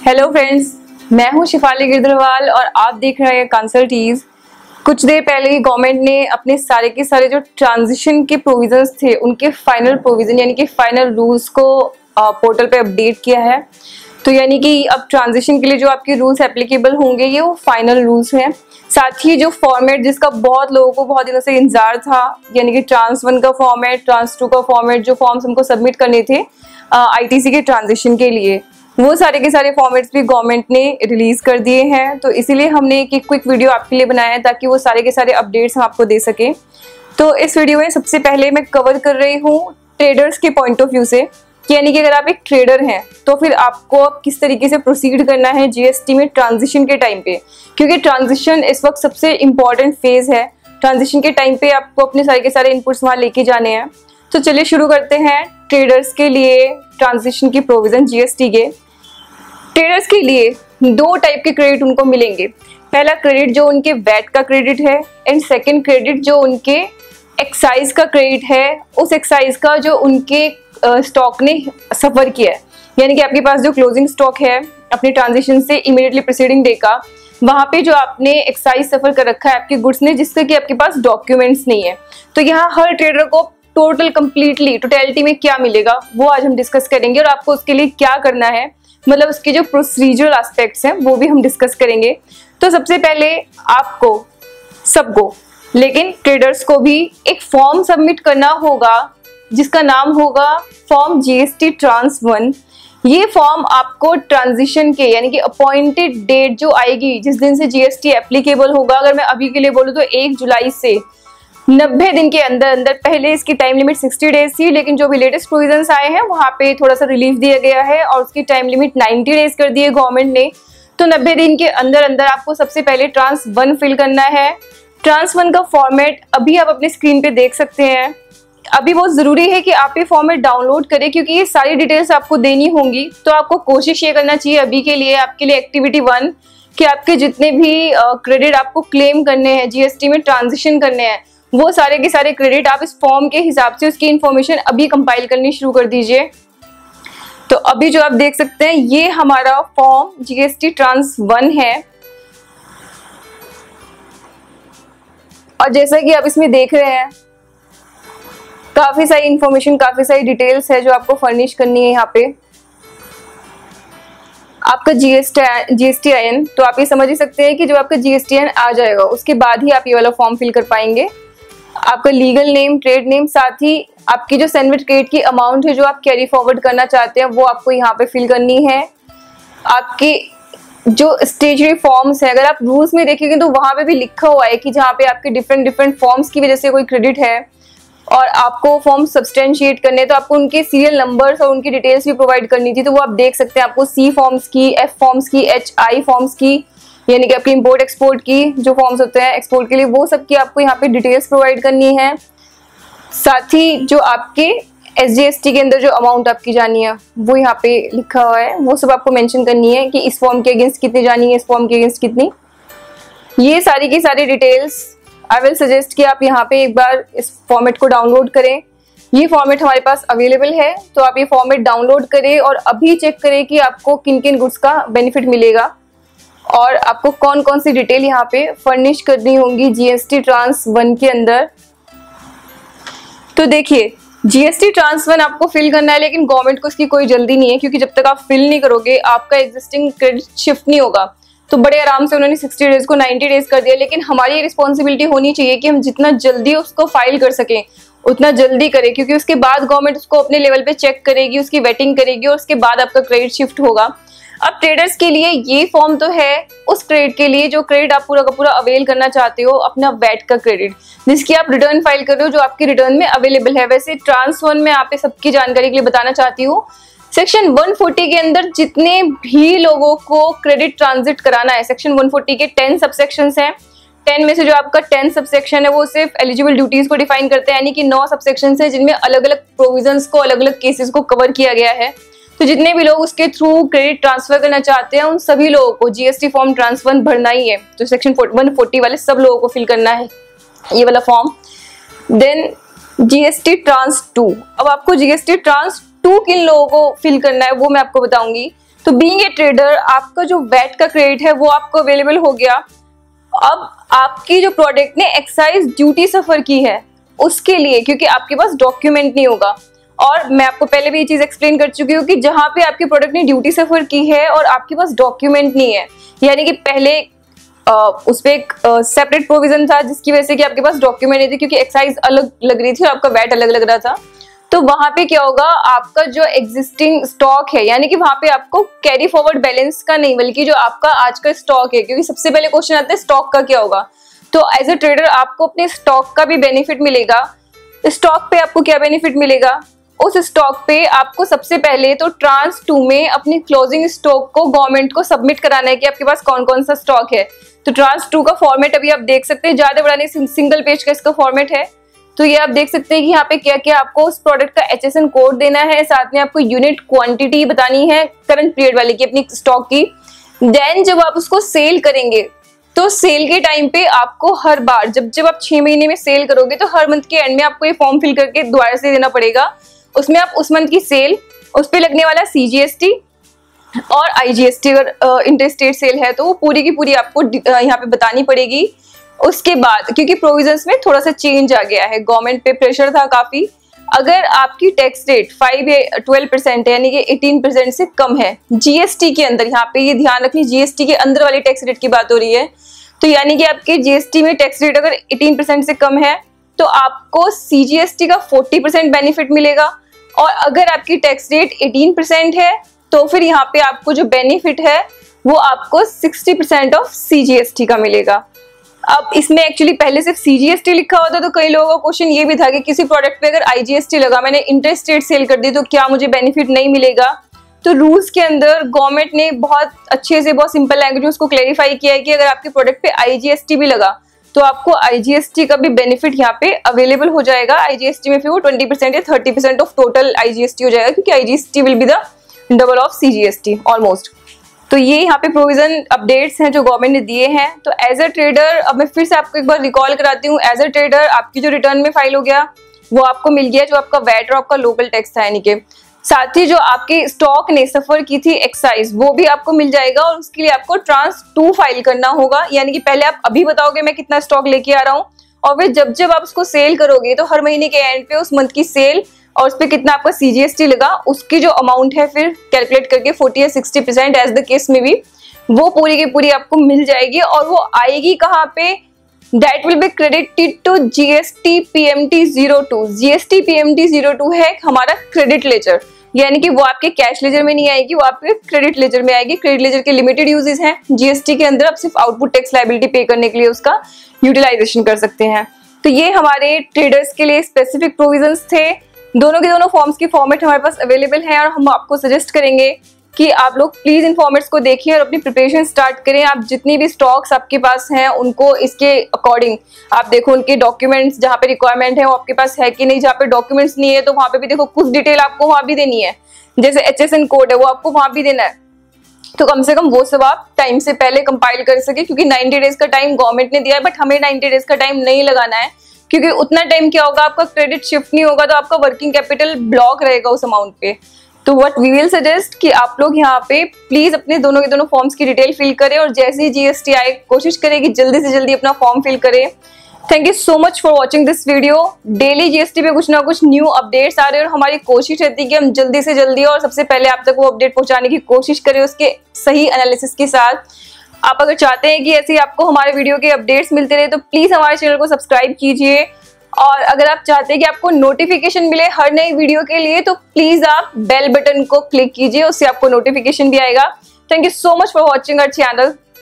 Hello friends, मैं हूं शिफाली गिरधरवाल और आप देख रहे हैं कंसल्टीज। कुछ देर पहले ही गवर्नमेंट ने अपने सारे के सारे जो ट्रांजिशन के प्रोविजंस थे उनके फाइनल प्रोविजन यानी कि फाइनल रूल्स को पोर्टल पे अपडेट किया है। तो यानी कि अब ट्रांजिशन के लिए जो आपके रूल्स एप्लीकेबल होंगे ये वो फाइनल रूल्स हैं। साथ ही जो फॉर्मेट जिसका बहुत लोगों को बहुत दिनों से इंतजार था, यानी कि ट्रांस 1 का फॉर्मेट, ट्रांस 2 का फॉर्मेट, जो फॉर्म्स हमको सबमिट करने थे आईटीसी के ट्रांजिशन के लिए, वो सारे के सारे फॉर्मेट्स भी गवर्नमेंट ने रिलीज कर दिए हैं। तो इसीलिए हमने एक क्विक वीडियो आपके लिए बनाया है ताकि वो सारे के सारे अपडेट्स हम आपको दे सकें। तो इस वीडियो में सबसे पहले मैं कवर कर रही हूँ ट्रेडर्स के पॉइंट ऑफ व्यू से, यानी कि अगर आप एक ट्रेडर हैं तो फिर आपको किस तरीके से प्रोसीड करना है जीएसटी में ट्रांजिशन के टाइम पे, क्योंकि ट्रांजिशन इस वक्त सबसे इम्पॉर्टेंट फेज है। ट्रांजिशन के टाइम पे आपको अपने सारे के सारे इनपुट्स वहाँ लेके जाने हैं। तो चलिए शुरू करते हैं ट्रेडर्स के लिए ट्रांजिशन की प्रोविजन जीएसटी के। ट्रेडर्स के लिए दो टाइप के क्रेडिट उनको मिलेंगे। पहला क्रेडिट जो उनके वैट का क्रेडिट है एंड सेकंड क्रेडिट जो उनके एक्साइज का क्रेडिट है, उस एक्साइज का जो उनके स्टॉक ने सफर किया है। यानी कि आपके पास जो क्लोजिंग स्टॉक है अपने ट्रांजिशन से इमीडिएटली प्रीसीडिंग डे का, वहां पे जो आपने एक्साइज सफर कर रखा है आपके गुड्स ने, जिससे कि आपके पास डॉक्यूमेंट्स नहीं है। तो यहाँ हर ट्रेडर को टोटलिटी में क्या मिलेगा वो आज हम डिस्कस करेंगे और आपको उसके लिए क्या करना है, मतलब उसके जो प्रोसीजरल एस्पेक्ट्स हैं वो भी हम डिस्कस करेंगे। तो सबसे पहले आपको सबको, लेकिन ट्रेडर्स को भी एक फॉर्म सबमिट करना होगा जिसका नाम होगा फॉर्म जीएसटी ट्रांस 1। ये फॉर्म आपको ट्रांजिशन के यानी कि अपॉइंटेड डेट जो आएगी जिस दिन से जीएसटी एप्लीकेबल होगा, अगर मैं अभी के लिए बोलूँ तो 1 जुलाई से 90 दिन के अंदर अंदर, पहले इसकी टाइम लिमिट 60 डेज थी, लेकिन जो भी लेटेस्ट प्रोविजंस आए हैं वहां पे थोड़ा सा रिलीफ दिया गया है और उसकी टाइम लिमिट 90 डेज कर दी है गवर्नमेंट ने। तो 90 दिन के अंदर अंदर आपको सबसे पहले ट्रांस 1 फिल करना है। ट्रांस 1 का फॉर्मेट अभी आप अपने स्क्रीन पे देख सकते हैं। अभी बहुत जरूरी है कि आप ये फॉर्मेट डाउनलोड करें क्योंकि ये सारी डिटेल्स आपको देनी होंगी। तो आपको कोशिश ये करना चाहिए अभी के लिए, आपके लिए एक्टिविटी 1, कि आपके जितने भी क्रेडिट आपको क्लेम करने हैं जीएसटी में ट्रांजिशन करने हैं, वो सारे के सारे क्रेडिट आप इस फॉर्म के हिसाब से उसकी इंफॉर्मेशन अभी कंपाइल करनी शुरू कर दीजिए। तो अभी जो आप देख सकते हैं ये हमारा फॉर्म जीएसटी ट्रांस 1 है और जैसा कि आप इसमें देख रहे हैं काफी सारी इंफॉर्मेशन, काफी सारी डिटेल्स है जो आपको फर्निश करनी है। यहाँ पे आपका जीएसटीआईएन, तो आप ये समझ ही सकते हैं कि जब आपका जीएसटीआईएन आ जाएगा उसके बाद ही आप ये वाला फॉर्म फिल कर पाएंगे। आपका लीगल नेम, ट्रेड नेम, साथ ही आपकी जो सेंडविच क्रेडिट की अमाउंट है जो आप कैरी फॉरवर्ड करना चाहते हैं वो आपको यहाँ पे फिल करनी है। आपके जो स्टेशनरी फॉर्म्स है, अगर आप रूल्स में देखेंगे तो वहां पे भी लिखा हुआ है कि जहाँ पे आपके डिफरेंट फॉर्म्स की वजह से कोई क्रेडिट है और आपको फॉर्म सब्सटेंशिएट करने, तो आपको उनके सीरियल नंबर्स और उनकी डिटेल्स भी प्रोवाइड करनी थी। तो वो आप देख सकते हैं, आपको सी फॉर्म्स की, एफ फॉर्म्स की, HI फॉर्म्स की, यानी कि आपकी इंपोर्ट एक्सपोर्ट की जो फॉर्म्स होते हैं एक्सपोर्ट के लिए, वो सब की आपको यहाँ पे डिटेल्स प्रोवाइड करनी है। साथ ही जो आपके SGST के अंदर जो अमाउंट आपकी जानी है वो यहाँ पे लिखा हुआ है, वो सब आपको मेंशन करनी है कि इस फॉर्म के अगेंस्ट कितनी जानी है, इस फॉर्म के अगेंस्ट कितनी। ये सारी की सारी डिटेल्स आई विल सजेस्ट कि आप यहाँ पे एक बार इस फॉर्मेट को डाउनलोड करें। ये फॉर्मेट हमारे पास अवेलेबल है, तो आप ये फॉर्मेट डाउनलोड करें और अभी चेक करें कि आपको किन किन गुड्स का बेनिफिट मिलेगा और आपको कौन कौन सी डिटेल यहाँ पे फर्निश करनी होंगी जीएसटी ट्रांस 1 के अंदर। तो देखिए जीएसटी ट्रांस 1 आपको फिल करना है, लेकिन गवर्नमेंट को इसकी कोई जल्दी नहीं है क्योंकि जब तक आप फिल नहीं करोगे आपका एग्जिस्टिंग क्रेडिट शिफ्ट नहीं होगा। तो बड़े आराम से उन्होंने 60 डेज को 90 डेज कर दिया, लेकिन हमारी रिस्पॉन्सिबिलिटी होनी चाहिए कि हम जितना जल्दी उसको फाइल कर सकें उतना जल्दी करें, क्योंकि उसके बाद गवर्नमेंट उसको अपने लेवल पे चेक करेगी, उसकी वेटिंग करेगी और उसके बाद आपका क्रेडिट शिफ्ट होगा। अब ट्रेडर्स के लिए ये फॉर्म तो है उस क्रेडिट के लिए जो क्रेडिट आप पूरा का पूरा अवेल करना चाहते हो, अपना वैट का क्रेडिट जिसकी आप रिटर्न फाइल कर रहे हो, जो आपके रिटर्न में अवेलेबल है। वैसे ट्रांस 1 में आप सबकी जानकारी के लिए बताना चाहती हूँ, सेक्शन 140 के अंदर जितने भी लोगों को क्रेडिट ट्रांजिट कराना है, सेक्शन 140 के 10 सबसेक्शंस हैं। 10 में से जो आपका 10 सबसेक्शन है वो सिर्फ एलिजिबल ड्यूटीज को डिफाइन करते हैं, यानी कि 9 सबसेक्शंस है जिनमें अलग अलग प्रोविजंस को, अलग अलग केसेस को कवर किया गया है। तो जितने भी लोग उसके थ्रू क्रेडिट ट्रांसफर करना चाहते हैं उन सभी लोगों को जीएसटी फॉर्म ट्रांस 1 भरना ही है। तो सेक्शन 140 वाले सब लोगों को फिल करना है ये वाला फॉर्म। देन जीएसटी ट्रांस 2, अब आपको जीएसटी ट्रांस 2 किन लोगों को फिल करना है वो मैं आपको बताऊंगी। तो बीइंग ए ट्रेडर आपका जो वैट का क्रेडिट है वो आपको अवेलेबल हो गया। अब आपकी जो प्रोडक्ट ने एक्साइज ड्यूटी सफर की है उसके लिए, क्योंकि आपके पास डॉक्यूमेंट नहीं होगा, और मैं आपको पहले भी ये चीज एक्सप्लेन कर चुकी हूँ कि जहां पे आपके प्रोडक्ट ने ड्यूटी सफर की है और आपके पास डॉक्यूमेंट नहीं है, यानी कि पहले उस पे एक सेपरेट प्रोविजन था जिसकी वजह से कि आपके पास डॉक्यूमेंट नहीं थे क्योंकि एक्साइज अलग लग रही थी और आपका वैट अलग लग रहा था। तो वहां पे क्या होगा, आपका जो एग्जिस्टिंग स्टॉक है, यानी कि वहां पे आपको कैरी फॉरवर्ड बैलेंस का नहीं बल्कि जो आपका आज का स्टॉक है, क्योंकि सबसे पहले क्वेश्चन आता है स्टॉक का क्या होगा। तो एज अ ट्रेडर आपको अपने स्टॉक का भी बेनिफिट मिलेगा। स्टॉक पे आपको क्या बेनिफिट मिलेगा, उस स्टॉक पे आपको सबसे पहले तो ट्रांस 2 में अपनी क्लोजिंग स्टॉक को गवर्नमेंट को सबमिट कराना है कि आपके पास कौन कौन सा स्टॉक है। तो ट्रांस 2 का फॉर्मेट अभी आप देख सकते हैं, ज्यादा बड़ा नहीं, सिंगल पेज का इसका फॉर्मेट है। तो ये आप देख सकते हैं कि यहाँ पे क्या क्या आपको उस प्रोडक्ट का HSN कोड देना है, साथ में आपको यूनिट क्वांटिटी बतानी है करंट पीरियड वाली की अपनी स्टॉक की। देन जब आप उसको सेल करेंगे तो सेल के टाइम पे आपको हर बार जब आप 6 महीने में सेल करोगे तो हर मंथ के एंड में आपको ये फॉर्म फिल करके दोबारा से देना पड़ेगा। उसमें आप उस मंथ की सेल, उस पे लगने वाला CGST और IGST, अगर इंटरस्टेट सेल है तो वो पूरी की पूरी आपको यहाँ पे बतानी पड़ेगी। उसके बाद क्योंकि प्रोविजंस में थोड़ा सा चेंज आ गया है, गवर्नमेंट पे प्रेशर था काफी, अगर आपकी टैक्स रेट 5 या 12% है यानी कि 18% से कम है GST के अंदर, यहाँ पे ये ध्यान रखिए GST के अंदर वाली टैक्स रेट की बात हो रही है, तो यानी कि आपके GST में टैक्स रेट अगर 18% से कम है तो आपको CGST का 40% बेनिफिट मिलेगा, और अगर आपकी टैक्स रेट 18% है तो फिर यहाँ पे आपको जो बेनिफिट है वो आपको 60% ऑफ CGST का मिलेगा। अब इसमें एक्चुअली पहले सिर्फ CGST लिखा होता तो कई लोगों का क्वेश्चन ये भी था कि किसी प्रोडक्ट पे अगर IGST लगा, मैंने इंटरस्टेट सेल कर दी तो क्या मुझे बेनिफिट नहीं मिलेगा। तो रूल्स के अंदर गवर्नमेंट ने बहुत अच्छे से, बहुत सिंपल लैंग्वेज में उसको क्लेरिफाई किया है कि अगर आपके प्रोडक्ट पे IGST भी लगा तो आपको IGST का भी बेनिफिट यहाँ पे अवेलेबल हो जाएगा। IGST में फिर वो 20% या 30% ऑफ टोटल IGST हो जाएगा, क्योंकि IGST will be the double of CGST almost. तो ये यहाँ पे प्रोविजन अपडेट्स हैं जो गवर्नमेंट ने दिए हैं। तो एज अ ट्रेडर, अब मैं फिर से आपको एक बार रिकॉल कराती हूँ, एज अ ट्रेडर आपकी जो रिटर्न में फाइल हो गया वो आपको मिल गया, जो आपका वैट और आपका लोकल टैक्स था, यानी कि साथ ही जो आपके स्टॉक ने सफर की थी एक्साइज वो भी आपको मिल जाएगा, और उसके लिए आपको ट्रांस 2 फाइल करना होगा, यानी कि पहले आप अभी बताओगे मैं कितना स्टॉक लेके आ रहा हूँ, और फिर जब आप उसको सेल करोगे तो हर महीने के एंड पे उस मंथ की सेल और उस पर कितना आपका CGST लगा उसकी जो अमाउंट है फिर कैलकुलेट करके 40 या 60% एज द केस में भी वो पूरी की पूरी आपको मिल जाएगी। और वो आएगी कहाँ पे, that will be credited to GST PMT 02। GST PMT 02 है हमारा क्रेडिट लेजर, यानी कि वो आपके कैश लेजर में नहीं आएगी, वो आपके क्रेडिट लेजर में आएगी। क्रेडिट लेजर के लिमिटेड यूजेस हैं GST के अंदर, आप सिर्फ आउटपुट टैक्स लायबिलिटी पे करने के लिए उसका यूटिलाइजेशन कर सकते हैं। तो ये हमारे ट्रेडर्स के लिए स्पेसिफिक प्रोविजंस थे। दोनों के दोनों फॉर्म्स की फॉर्मेट हमारे पास अवेलेबल है, और हम आपको सजेस्ट करेंगे कि आप लोग प्लीज इन फॉर्मेट्स को देखिए और अपनी प्रिपरेशन स्टार्ट करें। आप जितनी भी स्टॉक्स आपके पास हैं उनको इसके अकॉर्डिंग आप देखो, उनके डॉक्यूमेंट्स जहाँ पे रिक्वायरमेंट है वो आपके पास है कि नहीं, जहाँ पे डॉक्यूमेंट्स नहीं है तो वहाँ पे भी देखो कुछ डिटेल आपको वहाँ भी देनी है, जैसे HSN कोड है वो आपको वहाँ भी देना है। तो कम से कम वो सब आप टाइम से पहले कंपाइल कर सके, क्योंकि 90 डेज का टाइम गवर्नमेंट ने दिया है, बट हमें 90 डेज का टाइम नहीं लगाना है, क्योंकि उतना टाइम क्या होगा, आपका क्रेडिट शिफ्ट नहीं होगा तो आपका वर्किंग कैपिटल ब्लॉक रहेगा उस अमाउंट पे। तो व्हाट वी विल सजेस्ट कि आप लोग यहाँ पे प्लीज अपने दोनों के दोनों फॉर्म्स की डिटेल फिल करें, और जैसे ही GST आए कोशिश करें कि जल्दी से जल्दी अपना फॉर्म फिल करें। Thank you so much for watching this video. Daily GST पे कुछ ना कुछ न्यू अपडेट्स आ रहे हैं, और हमारी कोशिश रहती है कि हम जल्दी से जल्दी और सबसे पहले आप तक वो अपडेट पहुंचाने की कोशिश करें उसके सही एनालिसिस के साथ। आप अगर चाहते हैं कि ऐसे आपको हमारे वीडियो के अपडेट्स मिलते रहे तो प्लीज हमारे चैनल को सब्सक्राइब कीजिए, और अगर आप चाहते हैं कि आपको नोटिफिकेशन मिले हर नई वीडियो के लिए तो प्लीज आप बेल बटन को क्लिक कीजिए, उससे आपको नोटिफिकेशन भी आएगा। Thank you so much for watching our channel.